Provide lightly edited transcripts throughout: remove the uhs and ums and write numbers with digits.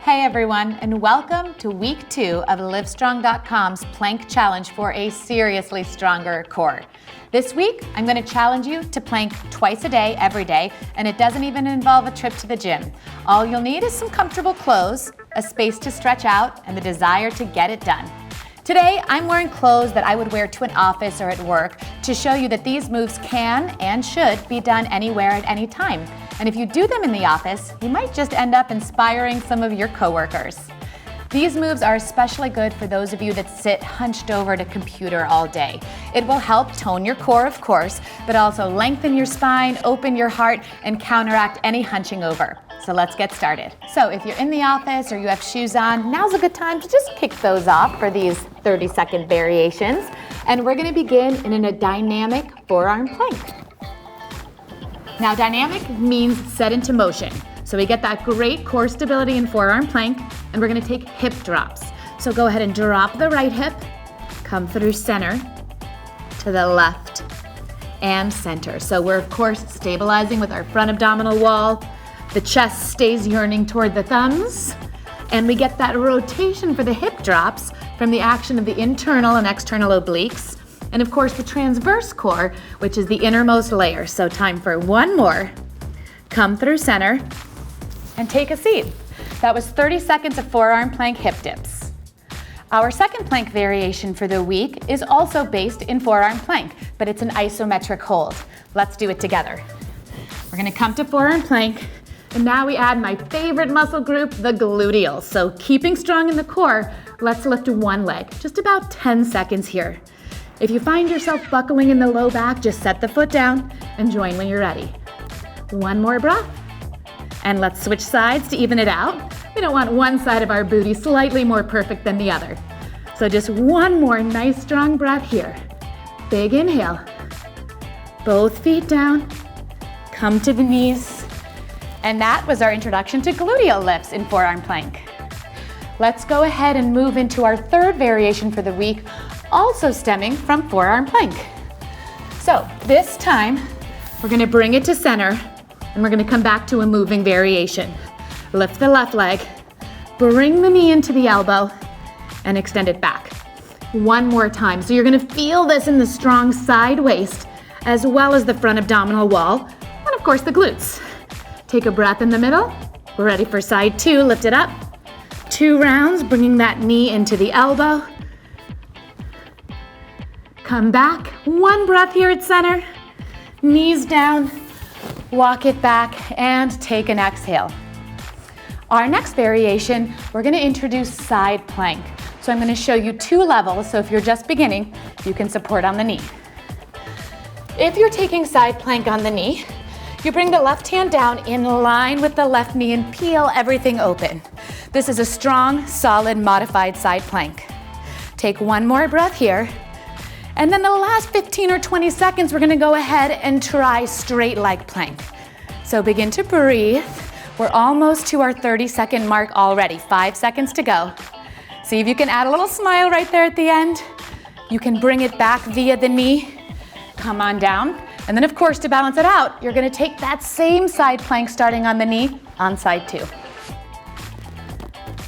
Hey everyone, and welcome to week 2 of Livestrong.com's plank challenge for a seriously stronger core. This week, I'm going to challenge you to plank twice a day, every day, and it doesn't even involve a trip to the gym. All you'll need is some comfortable clothes, a space to stretch out, and the desire to get it done. Today, I'm wearing clothes that I would wear to an office or at work to show you that these moves can and should be done anywhere at any time. And if you do them in the office, you might just end up inspiring some of your coworkers. These moves are especially good for those of you that sit hunched over at a computer all day. It will help tone your core, of course, but also lengthen your spine, open your heart, and counteract any hunching over. So let's get started. So if you're in the office or you have shoes on, now's a good time to just kick those off for these 30-second variations. And we're gonna begin in a dynamic forearm plank. Now, dynamic means set into motion. So we get that great core stability in forearm plank, and we're gonna take hip drops. So go ahead and drop the right hip, come through center to the left and center. So we're, of course, stabilizing with our front abdominal wall. The chest stays yearning toward the thumbs, and we get that rotation for the hip drops from the action of the internal and external obliques. And of course, the transverse core, which is the innermost layer. So time for one more. Come through center and take a seat. That was 30 seconds of forearm plank hip dips. Our second plank variation for the week is also based in forearm plank, but it's an isometric hold. Let's do it together. We're gonna come to forearm plank, and now we add my favorite muscle group, the gluteal. So keeping strong in the core, let's lift one leg, just about 10 seconds here. If you find yourself buckling in the low back, just set the foot down and join when you're ready. One more breath, and let's switch sides to even it out. We don't want one side of our booty slightly more perfect than the other. So just one more nice strong breath here. Big inhale, both feet down, come to the knees. And that was our introduction to gluteal lifts in forearm plank. Let's go ahead and move into our third variation for the week, also stemming from forearm plank. So this time, we're gonna bring it to center, and we're gonna come back to a moving variation. Lift the left leg, bring the knee into the elbow, and extend it back. One more time. So you're gonna feel this in the strong side waist, as well as the front abdominal wall, and of course the glutes. Take a breath in the middle. We're ready for side 2, lift it up. 2 rounds, bringing that knee into the elbow. Come back, one breath here at center. Knees down, walk it back, and take an exhale. Our next variation, we're gonna introduce side plank. So I'm gonna show you 2 levels, so if you're just beginning, you can support on the knee. If you're taking side plank on the knee, you bring the left hand down in line with the left knee and peel everything open. This is a strong, solid, modified side plank. Take one more breath here. And then the last 15 or 20 seconds, we're gonna go ahead and try straight leg plank. So begin to breathe. We're almost to our 30-second mark already, 5 seconds to go. See if you can add a little smile right there at the end. You can bring it back via the knee. Come on down. And then of course, to balance it out, you're gonna take that same side plank starting on the knee on side 2.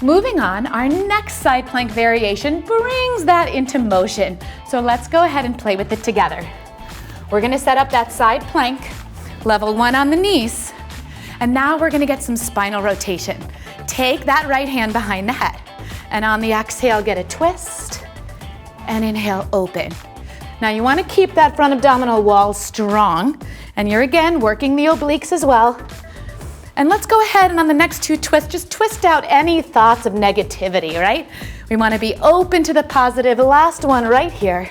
Moving on, our next side plank variation brings that into motion. So let's go ahead and play with it together. We're gonna set up that side plank, level 1 on the knees, and now we're gonna get some spinal rotation. Take that right hand behind the head, and on the exhale, get a twist, and inhale, open. Now you wanna keep that front abdominal wall strong, and you're again working the obliques as well. And let's go ahead and on the next 2 twists, just twist out any thoughts of negativity, right? We wanna be open to the positive. Last one right here.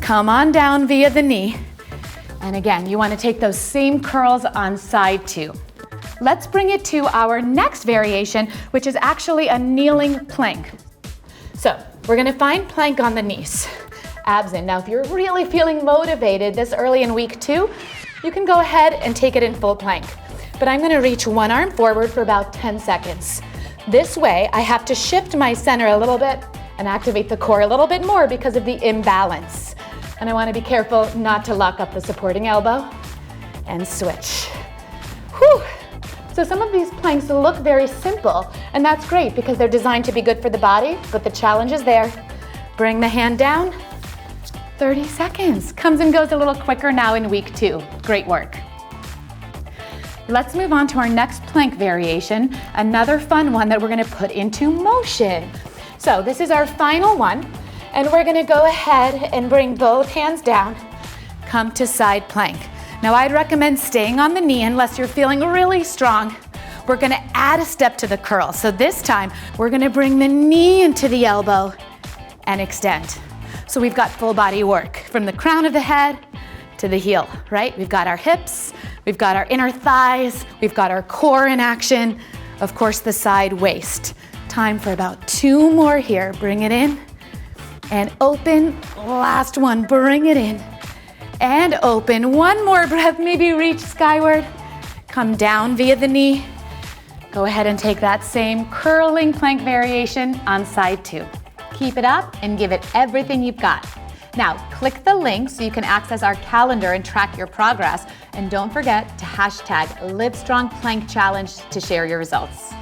Come on down via the knee. And again, you wanna take those same curls on side 2. Let's bring it to our next variation, which is actually a kneeling plank. So we're gonna find plank on the knees, abs in. Now, if you're really feeling motivated this early in week 2, you can go ahead and take it in full plank. But I'm gonna reach one arm forward for about 10 seconds. This way, I have to shift my center a little bit and activate the core a little bit more because of the imbalance. And I wanna be careful not to lock up the supporting elbow and switch. Whew. So some of these planks look very simple, and that's great because they're designed to be good for the body, but the challenge is there. Bring the hand down, 30 seconds. Comes and goes a little quicker now in week 2. Great work. Let's move on to our next plank variation, another fun one that we're gonna put into motion. So this is our final one, and we're gonna go ahead and bring both hands down, come to side plank. Now I'd recommend staying on the knee unless you're feeling really strong. We're gonna add a step to the curl. So this time, we're gonna bring the knee into the elbow and extend. So we've got full body work from the crown of the head to the heel, right? We've got our hips, we've got our inner thighs, we've got our core in action, of course the side waist. Time for about 2 more here. Bring it in and open. Last one, bring it in and open. One more breath, maybe reach skyward. Come down via the knee. Go ahead and take that same curling plank variation on side 2. Keep it up and give it everything you've got. Now, click the link so you can access our calendar and track your progress. And don't forget to hashtag LiveStrongPlankChallenge to share your results.